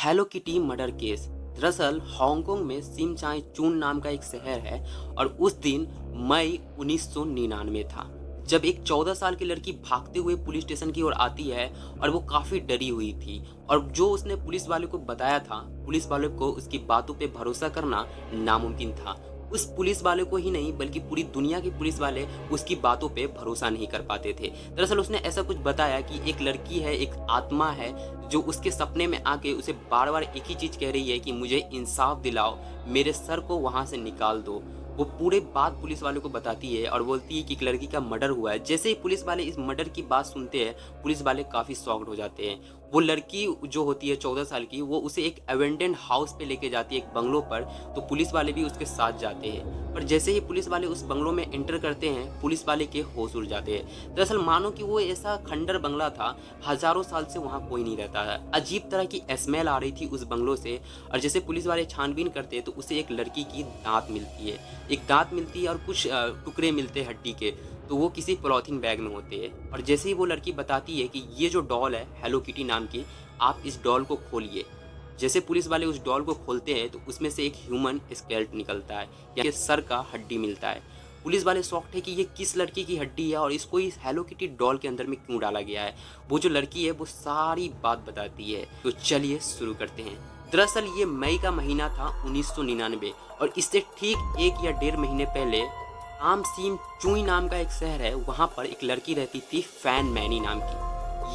Hello kitty murder case. दरअसल Hong Kong में सिमचाई चून नाम का एक शहर है और उस दिन मई 1999 था जब एक 14 साल की लड़की भागते हुए पुलिस स्टेशन की ओर आती है और वो काफ़ी डरी हुई थी। और जो उसने पुलिस वाले को बताया था, पुलिस वाले को उसकी बातों पे भरोसा करना नामुमकिन था। उस पुलिस वाले को ही नहीं बल्कि पूरी दुनिया के पुलिस वाले उसकी बातों पे भरोसा नहीं कर पाते थे। दरअसल उसने ऐसा कुछ बताया कि एक लड़की है, एक आत्मा है जो उसके सपने में आके उसे बार बार एक ही चीज़ कह रही है कि मुझे इंसाफ दिलाओ, मेरे सर को वहाँ से निकाल दो। वो पूरे बात पुलिस वाले को बताती है और बोलती है कि एक लड़की का मर्डर हुआ है। जैसे ही पुलिस वाले इस मर्डर की बात सुनते हैं, पुलिस वाले काफ़ी शॉक्ड हो जाते हैं। वो लड़की जो होती है 14 साल की, वो उसे एक एबेंडन हाउस पे लेके जाती है, एक बंगलो पर। तो पुलिस वाले भी उसके साथ जाते हैं। पर जैसे ही पुलिस वाले उस बंगलो में एंटर करते हैं, पुलिस वाले के होश उड़ जाते हैं। दरअसल मानो कि वो ऐसा खंडर बंगला था, हजारों साल से वहाँ कोई नहीं रहता है। अजीब तरह की स्मेल आ रही थी उस बंगलो से। और जैसे पुलिस वाले छानबीन करते हैं तो उसे एक लड़की की दांत मिलती है, एक दांत मिलती है और कुछ टुकड़े मिलते हैं हड्डी के। तो वो किसी पॉलीथीन बैग में होते हैं। और जैसे ही वो लड़की बताती है कि ये जो डॉल है हेलो किटी नाम की, आप इस डॉल को खोलिए। जैसे पुलिस वाले उस डॉल को खोलते हैं तो उसमें से एक ह्यूमन स्केलेट निकलता है, या सर का हड्डी मिलता है। पुलिस वाले शॉक्ड है कि ये किस लड़की की हड्डी है और इसको इस हेलो किटी डॉल के अंदर में क्यों डाला गया है। वो जो लड़की है वो सारी बात बताती है। तो चलिए शुरू करते हैं। दरअसल ये मई का महीना था 1999 और इससे ठीक 1 या 1.5 महीने पहले आम सीम चुई नाम का एक शहर है, वहाँ पर एक लड़की रहती थी फैन मैनी नाम की।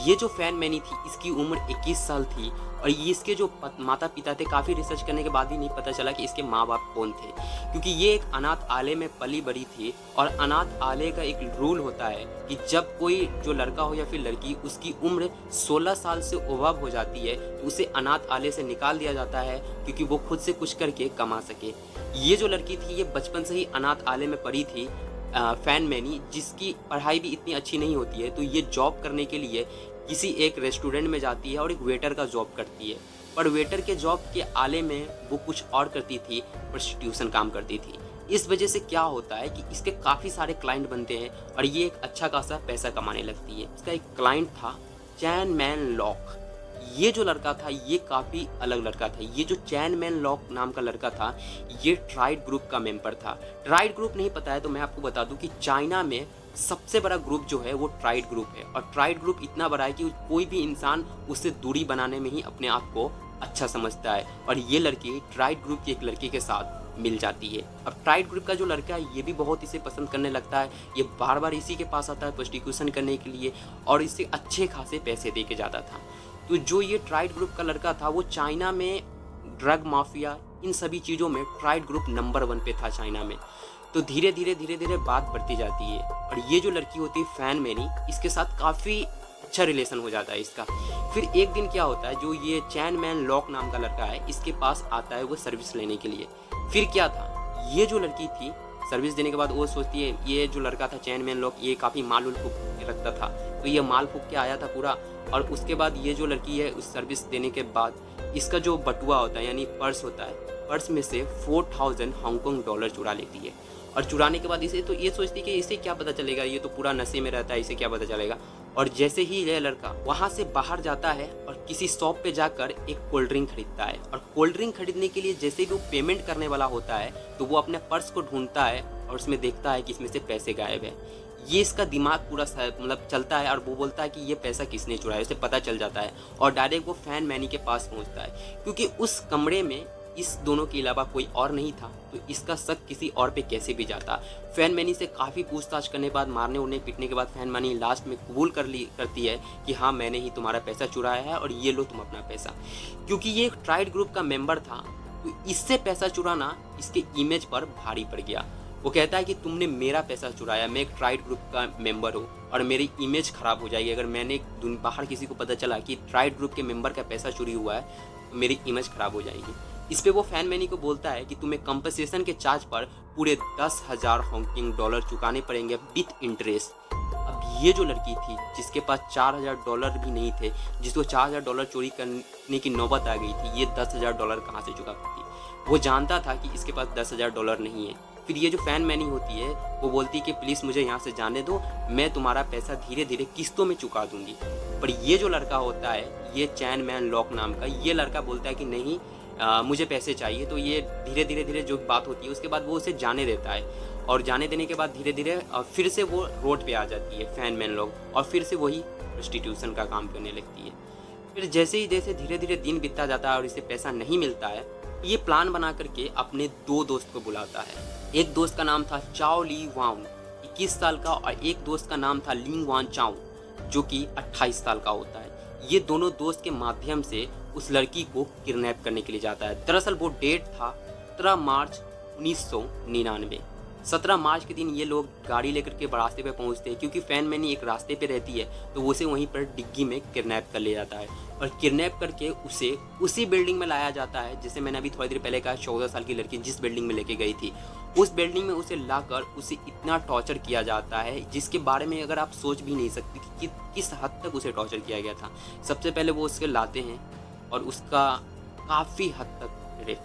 ये जो फैन मैनी थी, इसकी उम्र 21 साल थी और ये इसके जो माता पिता थे, काफ़ी रिसर्च करने के बाद ही नहीं पता चला कि इसके माँ बाप कौन थे, क्योंकि ये एक अनाथ आलय में पली बड़ी थी। और अनाथ आलय का एक रूल होता है कि जब कोई जो लड़का हो या फिर लड़की, उसकी उम्र 16 साल से ओवर हो जाती है तो उसे अनाथ आलय से निकाल दिया जाता है, क्योंकि वो खुद से कुछ करके कमा सके। ये जो लड़की थी ये बचपन से ही अनाथ आलय में पड़ी थी, फैन मैनी, जिसकी पढ़ाई भी इतनी अच्छी नहीं होती है। तो ये जॉब करने के लिए किसी एक रेस्टोरेंट में जाती है और एक वेटर का जॉब करती है। पर वेटर के जॉब के आले में वो कुछ और करती थी, प्रोस्टिट्यूशन काम करती थी। इस वजह से क्या होता है कि इसके काफ़ी सारे क्लाइंट बनते हैं और ये एक अच्छा खासा पैसा कमाने लगती है। इसका एक क्लाइंट था चैन मैन लॉक। ये जो लड़का था ये काफ़ी अलग लड़का था। ये जो चैन मैन लॉक नाम का लड़का था, ये ट्राइड ग्रुप का मेंबर था। ट्राइड ग्रुप नहीं पता है तो मैं आपको बता दूं कि चाइना में सबसे बड़ा ग्रुप जो है वो ट्राइड ग्रुप है। और ट्राइड ग्रुप इतना बड़ा है कि कोई भी इंसान उससे दूरी बनाने में ही अपने आप को अच्छा समझता है। और ये लड़की ट्राइड ग्रुप की एक लड़की के साथ मिल जाती है। अब ट्राइड ग्रुप का जो लड़का है ये भी बहुत इसे पसंद करने लगता है। ये बार बार इसी के पास आता है प्रोस्टिट्यूशन करने के लिए और इससे अच्छे खासे पैसे दे के जाता था। तो जो ये ट्राइड ग्रुप का लड़का था वो चाइना में ड्रग माफिया, इन सभी चीज़ों में ट्राइड ग्रुप नंबर 1 पे था चाइना में। तो धीरे धीरे बात बढ़ती जाती है और ये जो लड़की होती है फैन मैनी, इसके साथ काफ़ी अच्छा रिलेशन हो जाता है इसका। फिर एक दिन क्या होता है, जो ये चैन मैन लॉक नाम का लड़का है इसके पास आता है वो सर्विस लेने के लिए। फिर क्या था, ये जो लड़की थी सर्विस देने के बाद वो सोचती है ये जो लड़का था चैन मैन लॉक, ये काफ़ी माल उल फूक रखता था, तो ये माल फूक के आया था पूरा। और उसके बाद ये जो लड़की है उस सर्विस देने के बाद इसका जो बटुआ होता है यानी पर्स होता है, पर्स में से 4000 हांगकांग डॉलर चुरा लेती है। और चुराने के बाद इसे तो ये सोचती कि इसे क्या पता चलेगा, ये तो पूरा नशे में रहता है, इसे क्या पता चलेगा। और जैसे ही यह लड़का वहाँ से बाहर जाता है और किसी शॉप पे जाकर एक कोल्ड ड्रिंक खरीदता है। और कोल्ड ड्रिंक खरीदने के लिए जैसे ही वो पेमेंट करने वाला होता है तो वो अपने पर्स को ढूंढता है और उसमें देखता है कि इसमें से पैसे गायब है। ये इसका दिमाग पूरा मतलब चलता है और वो बोलता है कि ये पैसा किसने चुराया, उसे पता चल जाता है और डायरेक्ट वो फैन मैनी के पास पहुंचता है, क्योंकि उस कमरे में इस दोनों के अलावा कोई और नहीं था। तो इसका शक किसी और पे कैसे भी जाता। फैन मैनी से काफ़ी पूछताछ करने के बाद, मारने उड़ने पीटने के बाद फैन मैनी लास्ट में कबूल करती है कि हाँ मैंने ही तुम्हारा पैसा चुराया है और ये लो तुम अपना पैसा। क्योंकि ये एक ट्राइड ग्रुप का मेंबर था तो इससे पैसा चुराना इसके इमेज पर भारी पड़ गया। वो कहता है कि तुमने मेरा पैसा चुराया, मैं एक ट्राइड ग्रुप का मेंबर हूँ और मेरी इमेज ख़राब हो जाएगी अगर मैंने बाहर किसी को पता चला कि ट्राइड ग्रुप के मेंबर का पैसा चोरी हुआ है, तो मेरी इमेज ख़राब हो जाएगी। इस पे वो फैन मैनी को बोलता है कि तुम्हें कंपनसेशन के चार्ज पर पूरे 10,000 हांगकांग डॉलर चुकाने पड़ेंगे विथ इंटरेस्ट। अब ये जो लड़की थी जिसके पास 4,000 डॉलर भी नहीं थे, जिसको 4,000 डॉलर चोरी करने की नौबत आ गई थी, ये 10,000 डॉलर कहाँ से चुका पाती। वो जानता था कि इसके पास 10,000 डॉलर नहीं है। फिर ये जो फैन मैनी होती है वो बोलती है कि प्लीज़ मुझे यहाँ से जाने दो, मैं तुम्हारा पैसा धीरे धीरे किस्तों में चुका दूंगी। पर ये जो लड़का होता है ये चैन मैन लॉक नाम का ये लड़का बोलता है कि नहीं मुझे पैसे चाहिए। तो ये धीरे धीरे जो बात होती है उसके बाद वो उसे जाने देता है, और जाने देने के बाद धीरे धीरे फिर से वो रोड पे आ जाती है फैन मैन लॉक, और फिर से वही प्रोस्टिट्यूशन का काम करने लगती है। फिर जैसे धीरे धीरे दिन बीतता जाता है और इसे पैसा नहीं मिलता है, ये प्लान बना करके अपने 2 दोस्त को बुलाता है। एक दोस्त का नाम था चाओ ली वांग 21 साल का, और एक दोस्त का नाम था लिंग वान चाओ जो कि 28 साल का होता है। ये दोनों दोस्त के माध्यम से उस लड़की को किडनैप करने के लिए जाता है। दरअसल वो डेट था 17 मार्च 1999। 17 मार्च के दिन ये लोग गाड़ी लेकर के रास्ते पे पहुंचते हैं, क्योंकि फैन मैनी एक रास्ते पे रहती है तो उसे वहीं पर डिग्गी में किडनैप कर लिया जाता है, और किडनैप करके उसे उसी बिल्डिंग में लाया जाता है जिसे मैंने अभी थोड़ी देर पहले कहा 14 साल की लड़की जिस बिल्डिंग में लेके गई थी, उस बिल्डिंग में उसे लाकर उसे इतना टॉर्चर किया जाता है जिसके बारे में अगर आप सोच भी नहीं सकते कि किस हद तक उसे टॉर्चर किया गया था। सबसे पहले वो उसके लाते हैं और उसका काफ़ी हद तक रेप,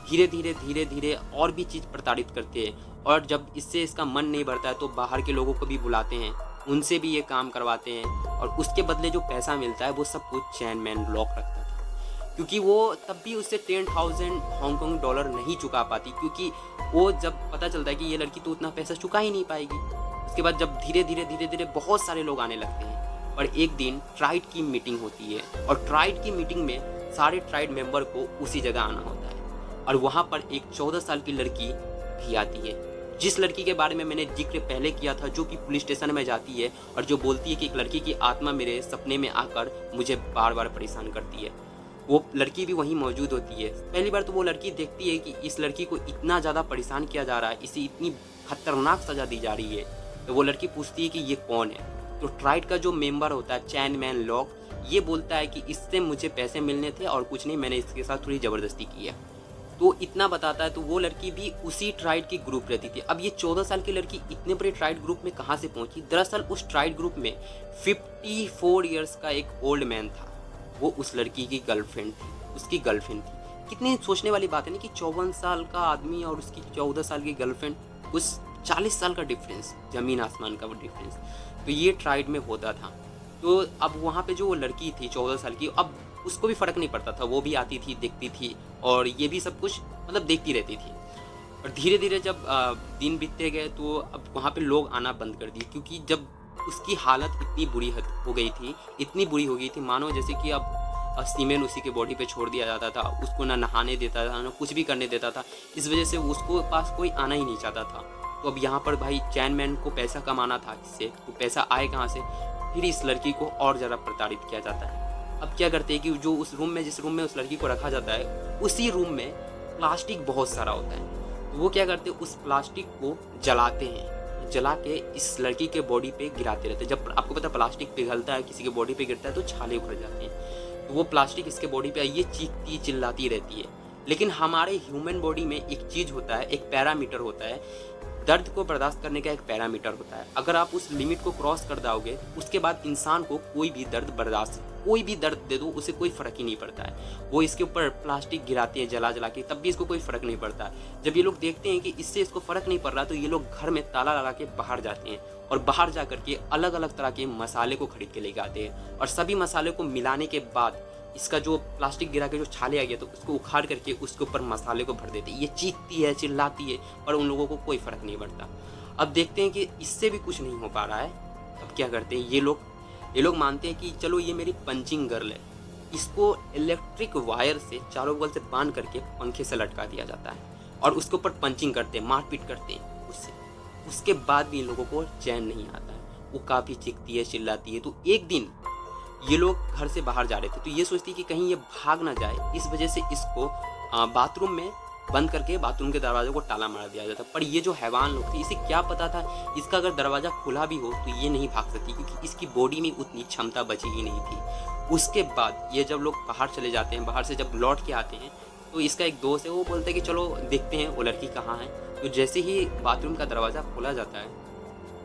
धीरे धीरे और भी चीज़ प्रताड़ित करते हैं, और जब इससे इसका मन नहीं भरता है तो बाहर के लोगों को भी बुलाते हैं, उनसे भी ये काम करवाते हैं, और उसके बदले जो पैसा मिलता है वो सब कुछ चैन मैन लॉक रखता था, क्योंकि वो तब भी उससे 10,000 हांगकांग डॉलर नहीं चुका पाती, क्योंकि वो जब पता चलता है कि ये लड़की तो उतना पैसा चुका ही नहीं पाएगी। उसके बाद जब धीरे धीरे बहुत सारे लोग आने लगते हैं, और एक दिन ट्राइड की मीटिंग होती है, और ट्राइड की मीटिंग में सारे ट्राइड मेंबर को उसी जगह आना होता है, और वहाँ पर एक 14 साल की लड़की भी आती है, जिस लड़की के बारे में मैंने जिक्र पहले किया था, जो कि पुलिस स्टेशन में जाती है और जो बोलती है कि एक लड़की की आत्मा मेरे सपने में आकर मुझे बार बार परेशान करती है। वो लड़की भी वहीं मौजूद होती है। पहली बार तो वो लड़की देखती है कि इस लड़की को इतना ज़्यादा परेशान किया जा रहा है, इसे इतनी खतरनाक सज़ा दी जा रही है, तो वो लड़की पूछती है कि ये कौन है। तो ट्राइड का जो मेंबर होता है चैन मैन लॉक, ये बोलता है कि इससे मुझे पैसे मिलने थे और कुछ नहीं, मैंने इसके साथ थोड़ी ज़बरदस्ती की है। तो इतना बताता है। तो वो लड़की भी उसी ट्राइड की ग्रुप रहती थी। अब ये 14 साल की लड़की इतने बड़े ट्राइड ग्रुप में कहाँ से पहुंची? दरअसल उस ट्राइड ग्रुप में 54 इयर्स का एक ओल्ड मैन था, वो उस लड़की की गर्लफ्रेंड थी, उसकी गर्लफ्रेंड थी। कितनी सोचने वाली बात है ना कि 54 साल का आदमी और उसकी 14 साल की गर्लफ्रेंड, उस 40 साल का डिफरेंस, जमीन आसमान का वो डिफरेंस। तो ये ट्राइड में होता था। तो अब वहाँ पे जो वो लड़की थी 14 साल की, अब उसको भी फ़र्क नहीं पड़ता था, वो भी आती थी, देखती थी, और ये भी सब कुछ मतलब देखती रहती थी। और धीरे धीरे जब दिन बीतते गए तो अब वहाँ पे लोग आना बंद कर दिए, क्योंकि जब उसकी हालत इतनी बुरी हो गई थी, इतनी बुरी हो गई थी, मानो जैसे कि अब सीमेंट उसी के बॉडी पे छोड़ दिया जाता था, उसको ना नहाने देता था, ना कुछ भी करने देता था। इस वजह से उसको पास कोई आना ही नहीं चाहता था। तो अब यहाँ पर भाई चैन मैन को पैसा कमाना था, इससे तो पैसा आए कहाँ से? फिर इस लड़की को और ज़्यादा प्रताड़ित किया जाता है। अब क्या करते हैं कि जो उस रूम में, जिस रूम में उस लड़की को रखा जाता है, उसी रूम में प्लास्टिक बहुत सारा होता है। तो वो क्या करते हैं, उस प्लास्टिक को जलाते हैं, जला के इस लड़की के बॉडी पे गिराते रहते हैं। जब आपको पता है प्लास्टिक पिघलता है, किसी के बॉडी पे गिरता है तो छाले उखड़ जाते हैं। तो वो प्लास्टिक इसके बॉडी पे ये चीखती चिल्लाती रहती है। लेकिन हमारे ह्यूमन बॉडी में एक चीज़ होता है, एक पैरामीटर होता है, दर्द को बर्दाश्त करने का एक पैरामीटर होता है। अगर आप उस लिमिट को क्रॉस कर दोगे, उसके बाद इंसान को कोई भी दर्द बर्दाश्त, कोई भी दर्द दे दो, उसे कोई फ़र्क ही नहीं पड़ता है। वो इसके ऊपर प्लास्टिक गिराते हैं जला जला के, तब भी इसको कोई फ़र्क नहीं पड़ता। जब ये लोग देखते हैं कि इससे इसको फ़र्क नहीं पड़ रहा, तो ये लोग घर में ताला लगा के बाहर जाते हैं, और बाहर जा करके अलग अलग तरह के मसाले को खरीद के लेके आते हैं, और सभी मसाले को मिलाने के बाद इसका जो प्लास्टिक गिरा के जो छाले आ गया, तो उसको उखाड़ करके उसके ऊपर मसाले को भर देते हैं। ये चीखती है, चिल्लाती है, पर उन लोगों को कोई फ़र्क नहीं पड़ता। अब देखते हैं कि इससे भी कुछ नहीं हो पा रहा है। अब क्या करते हैं ये लोग मानते हैं कि चलो ये मेरी पंचिंग गर्ल है, इसको इलेक्ट्रिक वायर से चारों बगल से बांध करके पंखे से लटका दिया जाता है, और उसके ऊपर पंचिंग करते हैं, मारपीट करते हैं उससे। उसके बाद भी इन लोगों को चैन नहीं आता है, वो काफ़ी चीखती है, चिल्लाती है। तो एक दिन ये लोग घर से बाहर जा रहे थे, तो ये सोचती है कि कहीं ये भाग ना जाए, इस वजह से इसको बाथरूम में बंद करके बाथरूम के दरवाजे को ताला मार दिया जाता। पर ये जो हैवान लोग थे, इसे क्या पता था इसका अगर दरवाज़ा खुला भी हो तो ये नहीं भाग सकती, क्योंकि इसकी बॉडी में उतनी क्षमता बची ही नहीं थी। उसके बाद ये जब लोग बाहर चले जाते हैं, बाहर से जब लौट के आते हैं, तो इसका एक दोस्त है, वो बोलता है कि चलो देखते हैं वो लड़की कहाँ है। तो जैसे ही बाथरूम का दरवाज़ा खोला जाता है,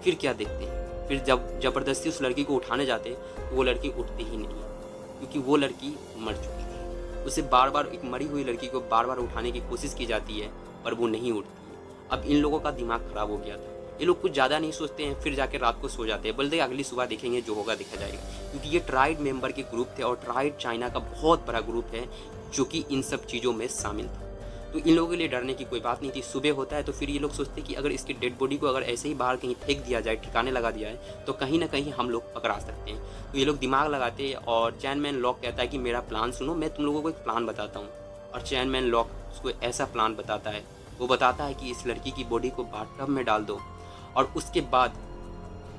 फिर क्या देखते हैं, फिर जब ज़बरदस्ती उस लड़की को उठाने जाते हैं तो वो लड़की उठती ही नहीं, क्योंकि वो लड़की मर चुकी थी। उसे बार बार, एक मरी हुई लड़की को बार बार उठाने की कोशिश की जाती है, पर वो नहीं उठती है। अब इन लोगों का दिमाग ख़राब हो गया था, ये लोग कुछ ज़्यादा नहीं सोचते हैं, फिर जाके रात को सो जाते हैं, बोलते हैं अगली सुबह देखेंगे, जो होगा देखा जाएगा। क्योंकि ये ट्राइड मेंबर के ग्रुप थे और ट्राइड चाइना का बहुत बड़ा ग्रुप है जो कि इन सब चीज़ों में शामिल था। तो इन लोगों के लिए डरने की कोई बात नहीं थी। सुबह होता है तो फिर ये लोग सोचते कि अगर इसकी डेड बॉडी को अगर ऐसे ही बाहर कहीं फेंक दिया जाए, ठिकाने लगा दिया है, तो कहीं ना कहीं हम लोग पकड़ा सकते हैं। तो ये लोग दिमाग लगाते हैं और चैनमैन लॉक कहता है कि मेरा प्लान सुनो, मैं तुम लोगों को एक प्लान बताता हूँ। और चैनमैन लॉक उसको ऐसा प्लान बताता है, वो बताता है कि इस लड़की की बॉडी को बाथटब में डाल दो और उसके बाद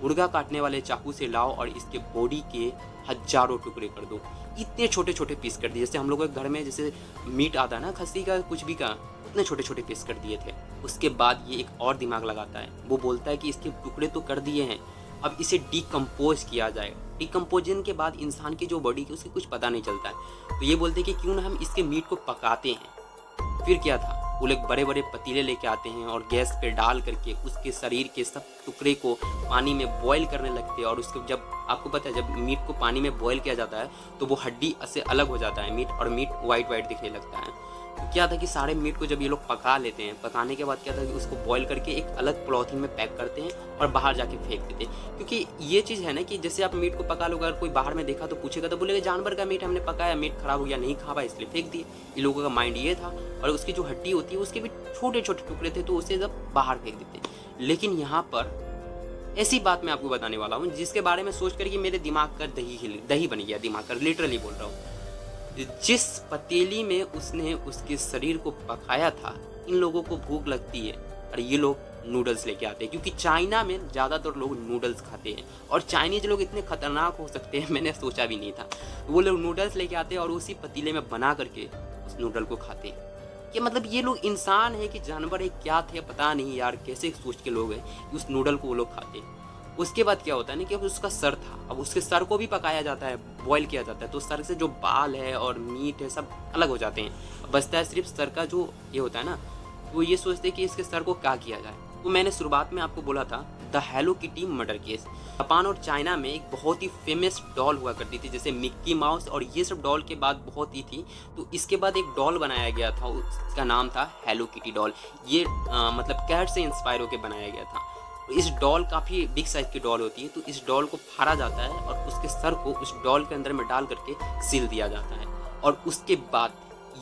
मुर्गा काटने वाले चाकू से लाओ और इसके बॉडी के हजारों टुकड़े कर दो। इतने छोटे छोटे पीस कर दिए, जैसे हम लोगों के घर में जैसे मीट आता है ना खस्सी का कुछ भी का, उतने छोटे छोटे पीस कर दिए थे। उसके बाद ये एक और दिमाग लगाता है, वो बोलता है कि इसके टुकड़े तो कर दिए हैं, अब इसे डिकम्पोज किया जाए। डिकम्पोजन के बाद इंसान की जो बॉडी की उसकी कुछ पता नहीं चलता है। तो ये बोलते हैं कि क्यों ना हम इसके मीट को पकाते हैं। फिर क्या था, वो लोग बड़े बड़े पतीले लेके आते हैं और गैस पे डाल करके उसके शरीर के सब टुकड़े को पानी में बॉईल करने लगते हैं। और उसके जब आपको पता है जब मीट को पानी में बॉईल किया जाता है तो वो हड्डी से अलग हो जाता है मीट, और मीट वाइट वाइट दिखने लगता है। तो क्या था कि सारे मीट को जब ये लोग पका लेते हैं, पकाने के बाद क्या था कि उसको बॉईल करके एक अलग पॉलीथीन में पैक करते हैं और बाहर जाके फेंक देते हैं। क्योंकि ये चीज़ है ना कि जैसे आप मीट को पका लो, अगर कोई बाहर में देखा तो पूछेगा तो बोलेगा जानवर का मीट हमने पकाया, मीट खराब हो गया, नहीं खा पाया इसलिए फेंक दिए। इन लोगों का माइंड ये था। और उसकी जो हड्डी होती है उसके भी छोटे छोटे टुकड़े थे तो उसे जब बाहर फेंक देते। लेकिन यहाँ पर ऐसी बात मैं आपको बताने वाला हूँ जिसके बारे में सोच कर कि मेरे दिमाग का दही बन गया, दिमाग का, लिटरली बोल रहा हूँ। जिस पतीली में उसने उसके शरीर को पकाया था, इन लोगों को भूख लगती है और ये लोग नूडल्स लेके आते हैं। क्योंकि चाइना में ज़्यादातर लोग नूडल्स खाते हैं और चाइनीज लोग इतने खतरनाक हो सकते हैं मैंने सोचा भी नहीं था। वो लोग नूडल्स लेके आते हैं और उसी पतीले में बना करके उस नूडल को खाते हैं। कि मतलब ये लोग इंसान है कि जानवर है, क्या थे पता नहीं यार, कैसे सोच के लोग हैं कि उस नूडल को वो लोग खाते हैं। उसके बाद क्या होता है ना कि अब उसका सर था, अब उसके सर को भी पकाया जाता है, बॉईल किया जाता है, तो सर से जो बाल है और मीट है सब अलग हो जाते हैं। बचता है सिर्फ सर का जो ये होता है ना, वो ये सोचते हैं कि इसके सर को क्या किया जाए। तो मैंने शुरुआत में आपको बोला था the hello kitty murder case. Japan और चाइना में एक बहुत ही फेमस डॉल हुआ करती थी, जैसे मिक्की माउस और ये सब डॉल के बाद बहुत ही थी। तो इसके बाद एक डॉल बनाया गया था, उसका नाम था हेलो किटी डॉल। ये मतलब कैट से इंस्पायर होकर बनाया गया था। इस डॉल काफ़ी बिग साइज की डॉल होती है, तो इस डॉल को फाड़ा जाता है और उसके सर को उस डॉल के अंदर में डाल करके सील दिया जाता है और उसके बाद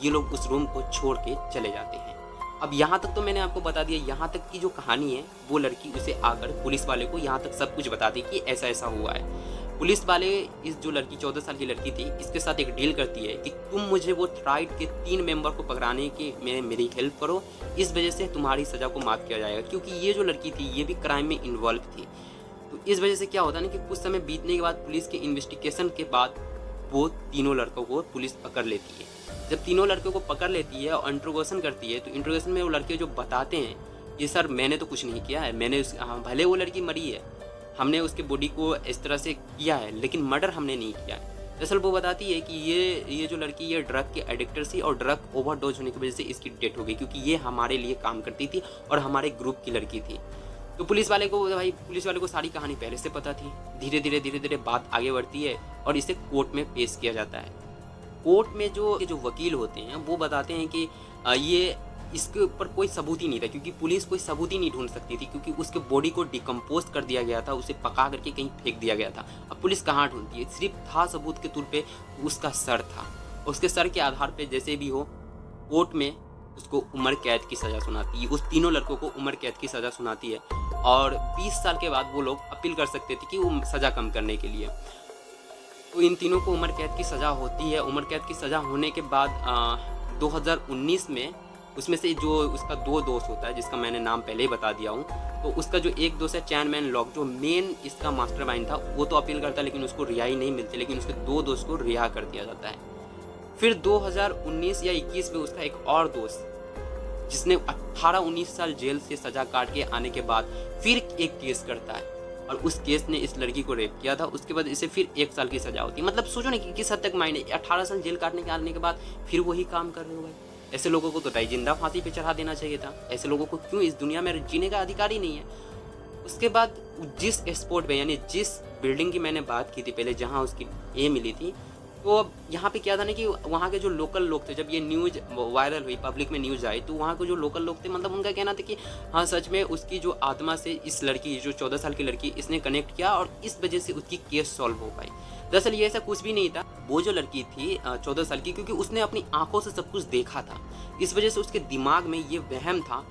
ये लोग उस रूम को छोड़ के चले जाते हैं। अब यहाँ तक तो मैंने आपको बता दिया, यहाँ तक की जो कहानी है वो लड़की उसे आकर पुलिस वाले को यहाँ तक सब कुछ बताती कि ऐसा ऐसा हुआ है। पुलिस वाले इस जो लड़की 14 साल की लड़की थी इसके साथ एक डील करती है कि तुम मुझे वो ट्राइड के 3 मेंबर को पकड़ाने के में मेरी हेल्प करो, इस वजह से तुम्हारी सज़ा को माफ़ किया जाएगा। क्योंकि ये जो लड़की थी ये भी क्राइम में इन्वॉल्व थी। तो इस वजह से क्या होता है ना कि कुछ समय बीतने के बाद पुलिस के इन्वेस्टिगेशन के बाद वो तीनों लड़कों को पुलिस पकड़ लेती है। जब तीनों लड़कों को पकड़ लेती है और इंट्रोगेशन करती है तो इंट्रोगेशन में वो लड़के जो बताते हैं कि सर मैंने तो कुछ नहीं किया है, मैंने भले वो लड़की मरी है, हमने उसके बॉडी को इस तरह से किया है, लेकिन मर्डर हमने नहीं किया है। दरअसल वो बताती है कि ये जो लड़की ये ड्रग के एडिक्टर थी और ड्रग ओवरडोज होने की वजह से इसकी डेथ हो गई, क्योंकि ये हमारे लिए काम करती थी और हमारे ग्रुप की लड़की थी। तो पुलिस वाले को सारी कहानी पहले से पता थी। धीरे धीरे बात आगे बढ़ती है और इसे कोर्ट में पेश किया जाता है। कोर्ट में जो वकील होते हैं वो बताते हैं कि ये इसके ऊपर कोई सबूत ही नहीं था, क्योंकि पुलिस कोई सबूत ही नहीं ढूंढ सकती थी, क्योंकि उसके बॉडी को डिकम्पोज कर दिया गया था, उसे पका करके कहीं फेंक दिया गया था। अब पुलिस कहाँ ढूंढती है, सिर्फ था सबूत के तौर पे उसका सर था। उसके सर के आधार पे जैसे भी हो कोर्ट में उसको उम्र कैद की सज़ा सुनाती है। उस तीनों लड़कों को उम्र कैद की सज़ा सुनाती है और 20 साल के बाद वो लोग अपील कर सकते थे कि वो सज़ा कम करने के लिए। तो इन तीनों को उम्र कैद की सज़ा होती है। उम्र कैद की सज़ा होने के बाद 2019 में उसमें से जो उसका 2 दोस्त होता है, जिसका मैंने नाम पहले ही बता दिया हूँ, तो उसका जो एक दोस्त है चैनमैन लॉक, जो मेन इसका मास्टरमाइंड था, वो तो अपील करता है लेकिन उसको रिहाई नहीं मिलती, लेकिन उसके 2 दोस्त को रिहा कर दिया जाता है। फिर 2019 या 21 में उसका एक और दोस्त जिसने 18-19 साल जेल से सज़ा काट के आने के बाद फिर एक केस करता है और उस केस ने इस लड़की को रेप किया था। उसके बाद इसे फिर 1 साल की सज़ा होती है। मतलब सोचो ना कि किस हद तक माइंड है, 18 साल जेल काटने के आने के बाद फिर वही काम कर रहे हो भाई। ऐसे लोगों को तो जिंदा फांसी पे चढ़ा देना चाहिए था। ऐसे लोगों को क्यों इस दुनिया में जीने का अधिकार ही नहीं है। उसके बाद जिस स्पॉट पे यानी जिस बिल्डिंग की मैंने बात की थी पहले, जहाँ उसकी ये मिली थी, तो अब यहाँ पे क्या था ना कि वहाँ के जो लोकल लोग थे, जब ये न्यूज़ वायरल हुई, पब्लिक में न्यूज़ आई, तो वहाँ के जो लोकल लोग थे, मतलब उनका कहना था कि हाँ, सच में उसकी जो आत्मा से इस लड़की, जो 14 साल की लड़की, इसने कनेक्ट किया और इस वजह से उसकी केस सॉल्व हो पाई। दरअसल ये ऐसा कुछ भी नहीं था। वो जो लड़की थी 14 साल की, क्योंकि उसने अपनी आंखों से सब कुछ देखा था, इस वजह से उसके दिमाग में ये वहम था,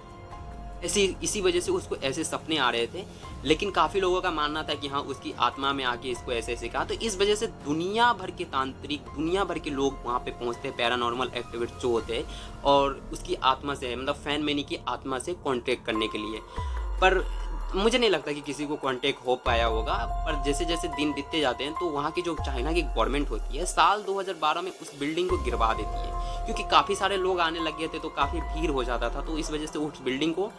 ऐसी इसी वजह से उसको ऐसे सपने आ रहे थे। लेकिन काफ़ी लोगों का मानना था कि हाँ, उसकी आत्मा में आके इसको ऐसे-ऐसे कहा, तो इस वजह से दुनिया भर के तांत्रिक, दुनिया भर के लोग वहाँ पे पहुँचते हैं, पैरानॉर्मल एक्टिविस्ट जो होते हैं, और उसकी आत्मा से, मतलब फैन मैनी की आत्मा से कॉन्टैक्ट करने के लिए। पर मुझे नहीं लगता कि किसी को कॉन्टैक्ट हो पाया होगा। पर जैसे-जैसे दिन बीतते जाते हैं, तो वहाँ की जो चाइना की गवर्नमेंट होती है, साल 2012 में उस बिल्डिंग को गिरवा देती है, क्योंकि काफ़ी सारे लोग आने लग गए थे, तो काफ़ी भीड़ हो जाता था, तो इस वजह से उस बिल्डिंग को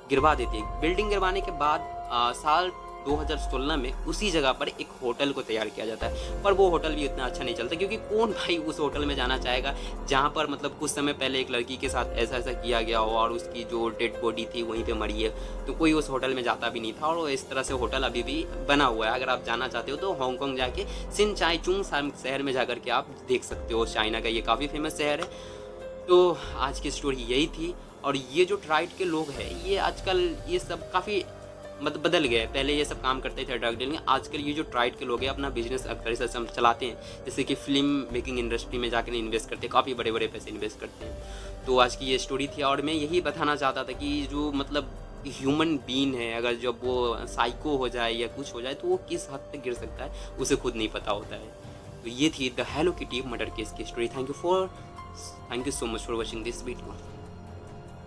गिरवा देती है। बिल्डिंग गिरवाने के बाद साल 2016 में उसी जगह पर एक होटल को तैयार किया जाता है, पर वो होटल भी उतना अच्छा नहीं चलता, क्योंकि कौन भाई उस होटल में जाना चाहेगा जहाँ पर मतलब कुछ समय पहले एक लड़की के साथ ऐसा-ऐसा किया गया हो और उसकी जो डेड बॉडी थी वहीं पे मरी है, तो कोई उस होटल में जाता भी नहीं था। और इस तरह से होटल अभी भी बना हुआ है। अगर आप जाना चाहते हो तो हांगकांग जाके सिनचाईचुंग शहर में जाकर के आप देख सकते हो। चाइना का ये काफ़ी फेमस शहर है। तो आज की स्टोरी यही थी। और ये जो ट्राइड के लोग हैं, ये आजकल ये सब काफ़ी मतलब बदल गए। पहले ये सब काम करते थे ड्रग डीलिंग, आजकल ये जो ट्राइड के लोग हैं अपना बिजनेस अक्सर से चलाते हैं, जैसे कि फिल्म मेकिंग इंडस्ट्री में जाकर इन्वेस्ट करते हैं, काफ़ी बड़े बड़े पैसे इन्वेस्ट करते हैं। तो आज की ये स्टोरी थी, और मैं यही बताना चाहता था कि जो मतलब ह्यूमन बीन है, अगर जब वो साइको हो जाए या कुछ हो जाए, तो वो किस हद तक गिर सकता है उसे खुद नहीं पता होता है। तो ये थी the hello kitty murder case की story. Thank you so much for watching this video.